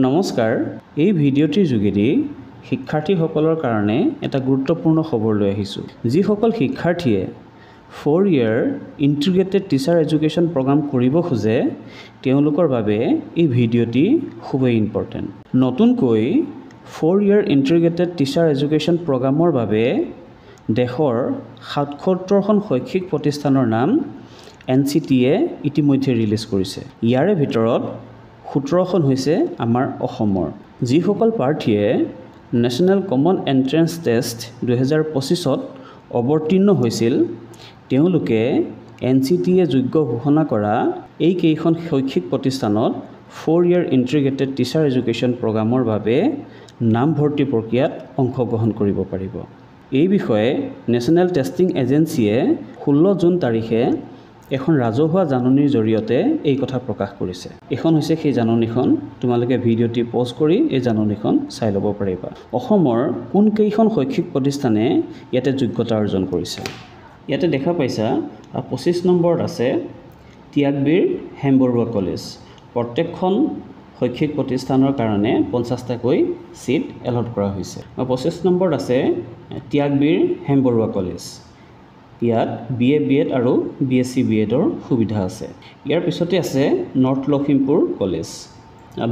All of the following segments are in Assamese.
নমস্কাৰ, এই ভিডিঅ'টিৰ যোগেদি শিক্ষাৰ্থীসকলৰ কাৰণে এটা গুৰুত্বপূৰ্ণ খবৰ লৈ আহিছোঁ। যিসকল শিক্ষাৰ্থীয়ে 4 ইয়াৰ ইণ্টিগ্ৰেটেড টিচাৰ এডুকেশ্যন প্ৰগ্ৰাম কৰিব খোজে তেওঁলোকৰ বাবে এই ভিডিঅ'টি খুবেই ইম্পৰ্টেণ্ট। নতুনকৈ 4 ইয়াৰ ইণ্টিগ্ৰেটেড টিচাৰ এডুকেশ্যন প্ৰগ্ৰামৰ বাবে দেশৰ ৭৭খন শৈক্ষিক প্ৰতিষ্ঠানৰ নাম NCTয়ে ইতিমধ্যে ৰিলিজ কৰিছে। ইয়াৰে ভিতৰত 17খন হৈছে আমাৰ অসমৰ। যিসকল প্ৰাৰ্থীয়ে নেশ্যনেল কমন এণ্ট্ৰেন্স টেষ্ট 2025ত অৱতীৰ্ণ হৈছিল তেওঁলোকে NCTয়ে যোগ্য ঘোষণা কৰা এই কেইখন শৈক্ষিক প্ৰতিষ্ঠানত 4 ইয়াৰ ইণ্টিগ্ৰেটেড টিচাৰ এডুকেশ্যন প্ৰগ্ৰামৰ বাবে নামভৰ্তি প্ৰক্ৰিয়াত অংশগ্ৰহণ কৰিব পাৰিব। এই বিষয়ে নেশ্যনেল টেষ্টিং এজেন্সিয়ে 16 জুন তাৰিখে এখন ৰাজহুৱা জাননীৰ জৰিয়তে এই কথা প্ৰকাশ কৰিছে। এখন হৈছে সেই জাননীখন, তোমালোকে ভিডিঅ'টি পজ কৰি এই জাননীখন চাই ল'ব পাৰিবা। অসমৰ কোন কেইখন শৈক্ষিক প্ৰতিষ্ঠানে ইয়াতে যোগ্যতা অৰ্জন কৰিছে। ইয়াতে দেখা পাইছা 25 নম্বৰত আছে ত্যাগবীৰ হেমবৰুৱা কলেজ। প্ৰত্যেকখন শৈক্ষিক প্ৰতিষ্ঠানৰ কাৰণে 50টাকৈ ছিট এলট কৰা হৈছে। 25 নম্বৰত আছে ত্যাগবীৰ হেমবৰুৱা কলেজ। ইয়াত BA BEd আৰু BSc BEdৰ সুবিধা আছে। ইয়াৰ পিছতে আছে north Lakhimpur college.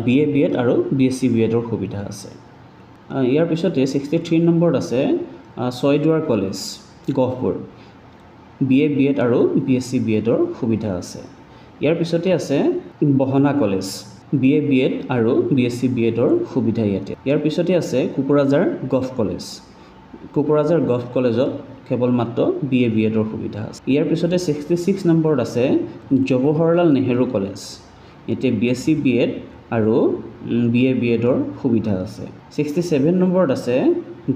BA BEd আৰু BSc BEdৰ সুবিধা আছে। ইয়াৰ পিছতে 63 নম্বৰত আছে Chaiduar college Gohpur. BA BEd আৰু BSc BEdৰ সুবিধা আছে। ইয়াৰ পিছতে আছে বহনা কলেজ। BA BEd আৰু BSc BEdৰ সুবিধা ইয়াতে। ইয়াৰ পিছতে আছে Kokrajhar gov college. Kokrajhar gov কলেজত কেৱল মাত্ৰ BA BEdৰ সুবিধা আছে। ইয়াৰ পিছতে 66 নম্বৰত আছে জৱাহৰলাল নেহেৰু কলেজ। ইয়াতে BSc BEd আৰু BA BEdৰ সুবিধা আছে। 67 নম্বৰত আছে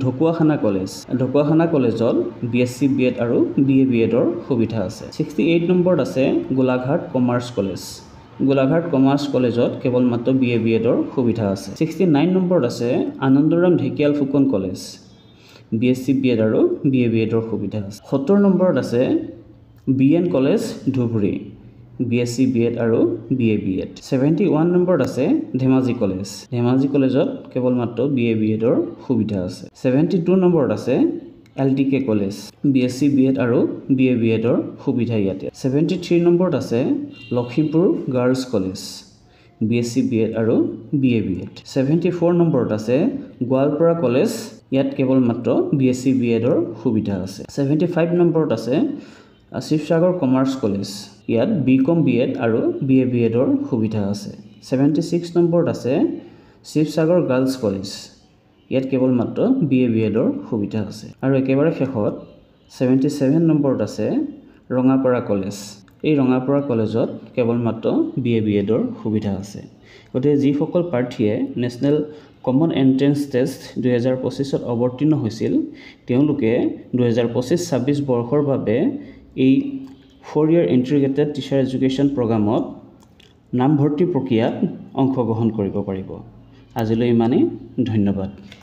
ঢকুৱাখানা কলেজ। ঢকুৱাখানা কলেজত BSc BEd আৰু BA BEdৰ সুবিধা আছে। 68 নম্বৰত আছে Golaghat commerce college. Golaghat commerce কলেজত কেৱল মাত্ৰ BA BEdৰ সুবিধা আছে। 69 নম্বৰত আছে Anandaram Dhekial Phukan college. BSc BEd আৰু BA BEdৰ সুবিধা আছে। 70 নম্বৰত আছে BN college Dhubri. BSc BEd আৰু BA BEd। 71 নম্বৰত আছে ধেমাজি কলেজ। ধেমাজি কলেজত কেৱল মাত্ৰ BA BEdৰ সুবিধা আছে। 72 নম্বৰত আছে LTK কলেজ। BSc BEd আৰু BA BEdৰ সুবিধা ইয়াতে। 73 নম্বৰত আছে Lakhimpur girls college. BSc BEd আৰু BA BEd। 74 নম্বৰত আছে গোৱালপাৰা কলেজ। ইয়াত কেৱল মাত্ৰ BSc BEdৰ সুবিধা আছে। 75 নম্বৰত আছে শিৱসাগৰ কমাৰ্চ কলেজ। ইয়াত BCom BEd আৰু BA BEdৰ সুবিধা আছে। 76 নম্বৰত আছে শিৱসাগৰ গাৰ্লছ কলেজ। ইয়াত কেৱল মাত্ৰ BA BEdৰ সুবিধা আছে। আৰু একেবাৰে শেষত 77 নম্বৰত আছে ৰঙাপাৰা কলেজ। এই ৰঙাপাৰা কলেজত কেৱল মাত্ৰ BA BEdৰ সুবিধা আছে। গতিকে যিসকল প্ৰাৰ্থীয়ে নেশ্যনেল কমন এণ্ট্ৰেন্স টেষ্ট 2025ত অৱতীৰ্ণ হৈছিল তেওঁলোকে 2025-26 বৰ্ষৰ বাবে এই 4 ইয়াৰ ইণ্টিগ্ৰেটেড টিচাৰ এডুকেশ্যন প্ৰগ্ৰামত নামভৰ্তি প্ৰক্ৰিয়াত অংশগ্ৰহণ কৰিব পাৰিব। আজিলৈ ইমানেই, ধন্যবাদ।